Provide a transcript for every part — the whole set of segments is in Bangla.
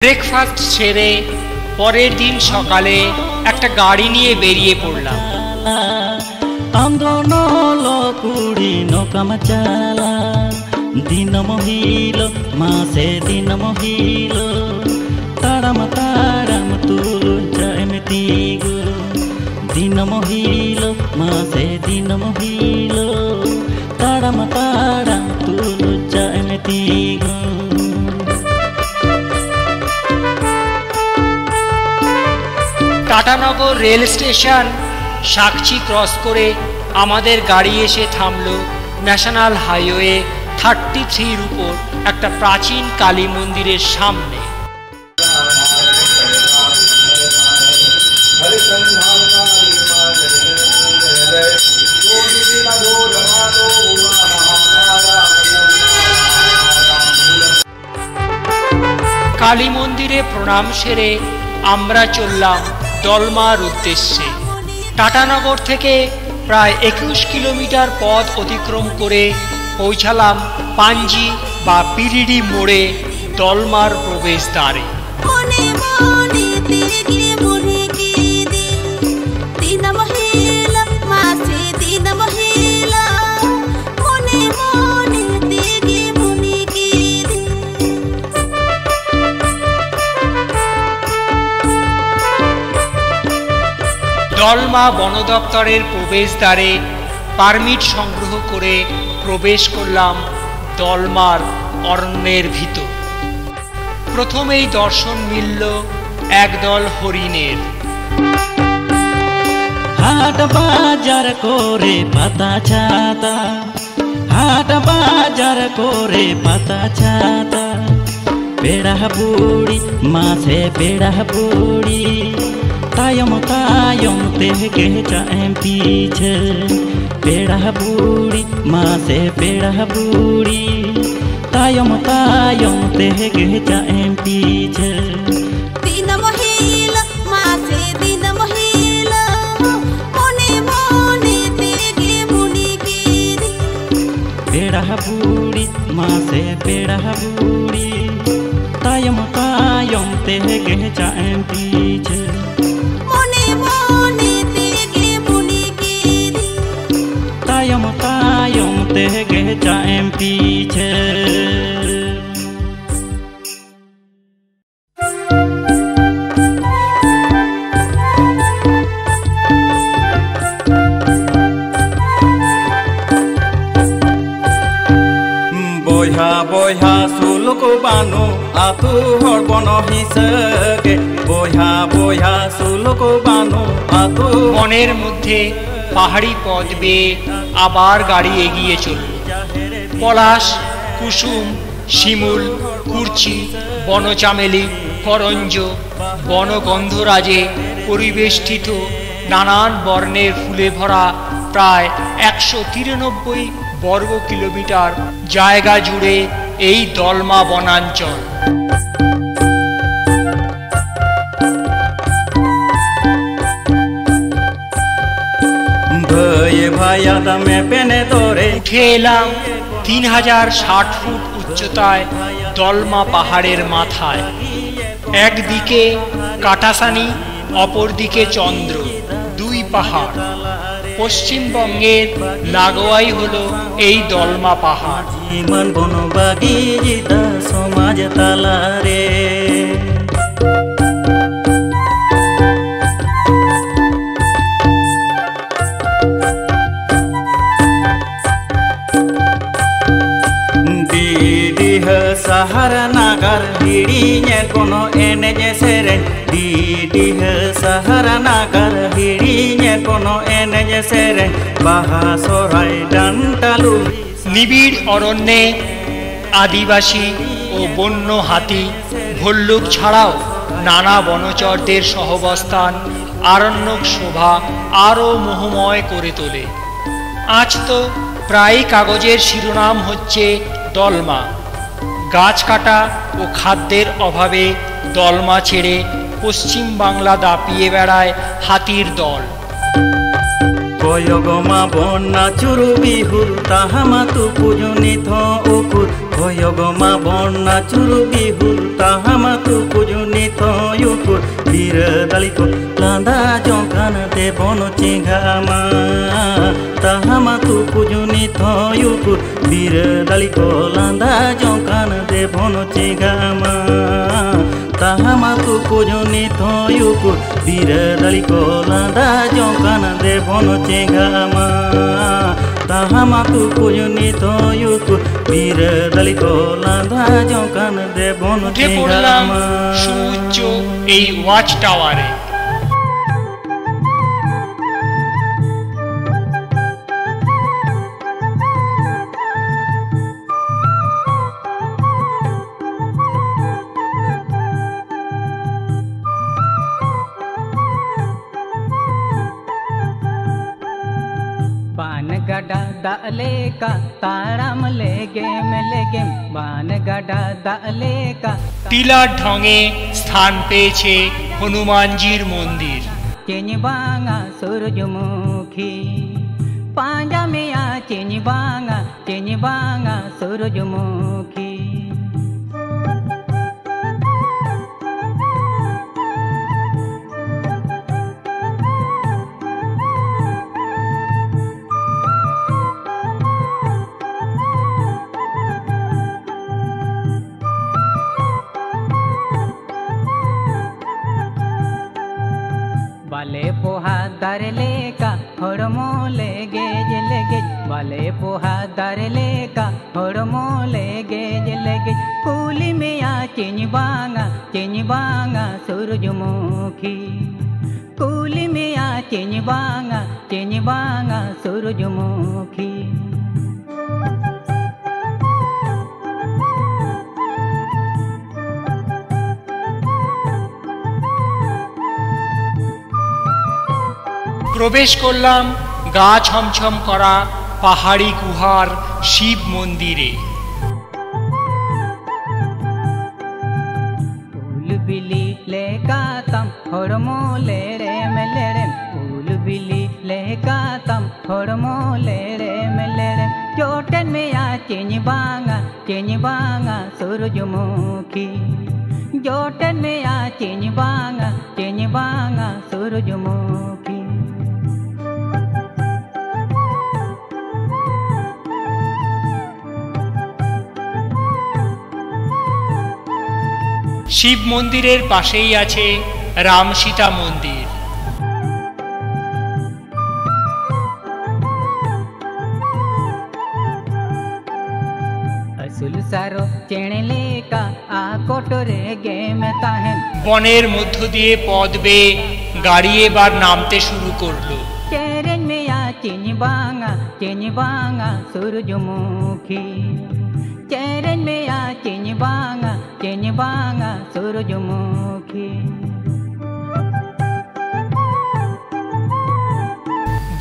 ব্রেকফাস্ট সেরে পরের দিন সকালে একটা গাড়ি নিয়ে বেরিয়ে পড়লাম। দিন মহিল মাসে দিন মহিল তারাম তারাম তুলু এমতি গো দিন মহিল মাসে দিন মহিল তারাম তারাম তুলু এমতি গো। Tatanagar rail station Sakchi cross করে আমাদের গাড়ি এসে থামলো ন্যাশনাল হাইওয়ে 33-র উপর একটা প্রাচীন কালী মন্দিরের সামনে। কালী মন্দিরে প্রণাম সেরে আমরা চললাম দলমার উদ্দেশ্যে। টাটানগর থেকে প্রায় 21 কিলোমিটার পথ অতিক্রম করে পৌঁছালাম পাঞ্জি বা পিরিডি মোড়ে দলমার প্রবেশদ্বারে। দলমা বন দপ্তরের প্রবেশদ্বারে পারমিট সংগ্রহ করে প্রবেশ করলাম দলমার অরণ্যের ভিতর। প্রথমেই দর্শন মিলল একদল হরিণের। হাট বাজার করে পাতা ছাতা, হাট বাজার করে পাতা ছাতা, বেড়া বুড়ি মাঝে বেড়া বুড়ি तायम तायम तेगे चाएं पीछे बेड़ा बूढ़ी माँ से बेड़ा बूढ़ी तायम तायम तेगे चाएं पीछे दिन महिला माँ से दिन महिला मोने मोने तेगे मुनि गिरी बेड़ा बूढ़ी माँ से बेड़ा बूढ़ी तायम तायम तेगे चाएं पीछे तायम तायम तेगे चाएं पीछे। बोया बोया सुलुक बानु आतु हर बन हिसगे बोया बोया सुलुक बानु आतु। বনের মধ্যে পাহাড়ি পথ বেয়ে আবার গাড়ি এগিয়ে চলল। পলাশ, কুসুম, শিমুল, কুরচি, বনচামেলি, করঞ্জ, বনগন্ধরাজে পরিবেষ্টিত নানান বর্ণের ফুলে ভরা প্রায় 193 বর্গ কিলোমিটার জায়গা জুড়ে এই দলমা বনাঞ্চল। উঠে এলাম 3060 ফুট উচ্চতায় দলমা পাহাড়ের মাথায়। একদিকে কাটাসানি, অপরদিকে চন্দ্র, দুই পাহাড়। পশ্চিমবঙ্গের লাগোয়াই হলো এই দলমা পাহাড়। সমাজ তালারে सहारा नागर हिड़ीने कोनो एने सेरे दीदी सहारा नागर हिड़ीने कोनो एने सेरे बाहा सोराय डांटालू। নিবিড় অরণ্যে আদিবাসী ও বন্য হাতি, ভল্লুক ছাড়াও নানা বনচরদের সহবস্থান আরণ্যক শোভা আরও মোহময় করে তোলে। আজ তো প্রায় কাগজের শিরোনাম হচ্ছে দলমা। গাছ কাটা ও খাদ্যের অভাবে দলমা ছেড়ে পশ্চিম বাংলা দাপিয়ে বেড়ায় হাতির দল। কয়গমা বন্যা চুরু বিহুর তাহামা তু পুজনি থ উকুর কয়গমা বন্যা চুরু বিহুর তাহামা তু পুজ biradali ko landa jongkan devon cengama tahama tu pujuni thoyuku biradali ko landa jongkan devon cengama tahama tu pujuni thoyuku biradali ko landa jongkan devon cengama tahama tu pujuni thoyuku biradali ko landa jongkan devon cengama সুউচ্চ এই ওয়াচ টাওয়ারে। बान गड़ा दाले का ताराम लेगे बान गड़ा दाले का টিলার ঢঙে স্থান পেয়েছে হনুমানজির মন্দির। चेनी बांगा सूरजमुखी पांजा में आ चेनी बांगा सूरजमुखी बाले पोहा दर लेका हड़मो लेगे बाले पोहा दर लेका हड़मो लेगे कूली में आ चेनी बांगा सूरजमुखी कूली में आ चेनी बांगा सूरजमुखी প্রবেশ করলাম গা ছমছম করা পাহাড়ি গুহার শিব মন্দিরে। फूल बिली लेका तम हड़मो ले रे फूल बिली लेका तम हड़मो ले रे चोटन में आ चेनी बांगा सूरजमुखी जोटन में आ चेनी बांगा सूरजमुखी শিব মন্দিরের পাশেই আছে রাম সীতা মন্দির। असुल सारो चेणले का आ कोटरे गे में ताहेन বনের মধ্য দিয়ে পথ বেয়ে গাড়ি এবার নামতে শুরু করলো। चेरन में आ चेनी बांगा सूरजमुखी चेरन में आ चेनी बांगा सूरजमुखी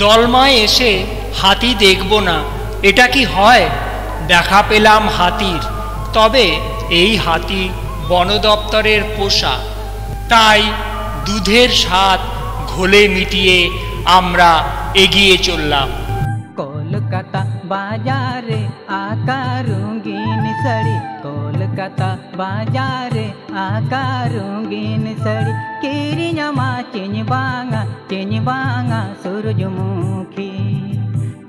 দলমায় এসে হাতি দেখব না এটা কি হয়? দেখা পেলাম হাতির, তবে এই হাতি বন দপ্তরের পোষা, তাই দুধের স্বাদ ঘোলে মিটিয়ে আমরা এগিয়ে চললাম। कोलकाता बाजारे आकारूंगी निसड़ी कोलकाता बाजारे आकारूंगी निसड़ी कीरी नमा चेनी बांगा सूरजमुखी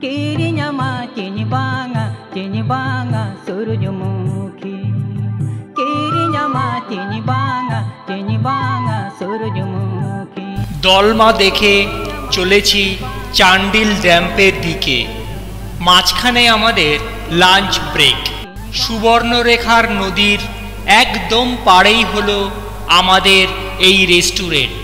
कीरी नमा चेनी बांगा सूरजमुखी कीरी नमा चेनी बांगा सूरजमुखी। দলমা দেখে চলেছি চান্ডিল ড্যাম্পের দিকে। মাঝখানে আমাদের লাঞ্চ ব্রেক। সুবর্ণরেখার নদীর একদম পাড়েই হলো আমাদের এই রেস্টুরেন্ট।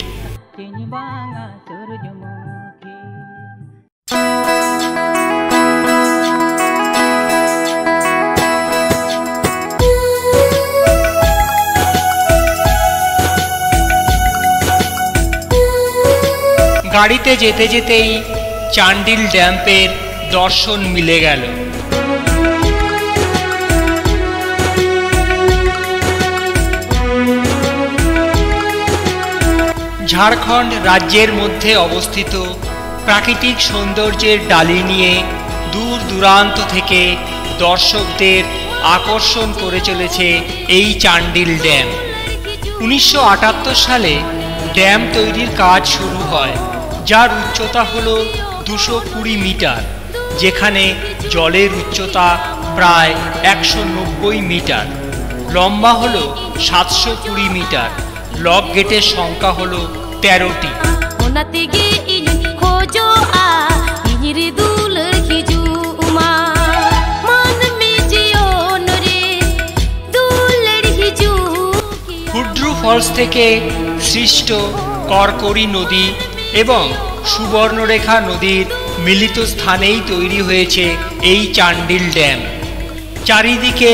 গাড়িতে যেতে যেতেই চান্ডিল ড্যাম্পের দর্শন মিলে গেল। ঝাড়খণ্ড রাজ্যের মধ্যে অবস্থিত প্রাকৃতিক সৌন্দর্যের ডালি নিয়ে দূর দূরান্ত থেকে দর্শকদের আকর্ষণ করে চলেছে এই চান্ডিল ড্যাম। 1978 সালে ড্যাম তৈরির কাজ শুরু হয়, যার উচ্চতা হল 220 মিটার, যেখানে জলের উচ্চতা প্রায় 190 মিটার, লম্বা হল 720 মিটার, লক গেটের সংখ্যা হল 13টি। হুড্রু ফলস থেকে সৃষ্ট করকরি নদী এবং সুবর্ণরেখা নদীর মিলিত স্থানেই তৈরি হয়েছে এই চান্ডিল ড্যাম। চারিদিকে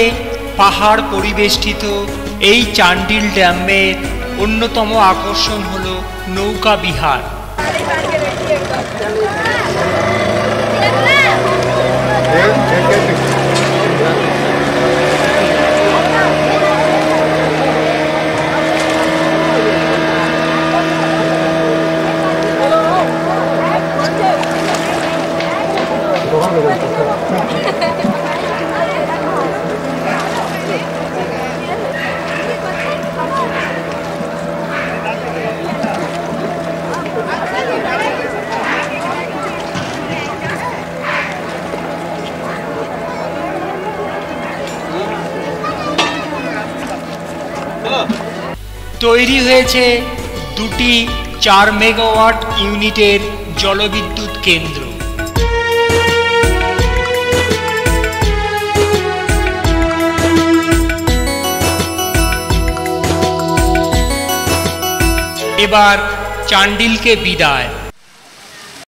পাহাড় পরিবেষ্টিত এই চান্ডিল ড্যামের অন্যতম আকর্ষণ হল নৌকা বিহার। তৈরি হয়েছে দুটি 4 মেগাওয়াট ইউনিটের জলবিদ্যুৎ কেন্দ্র। এবার চান্ডিলকে বিদায়।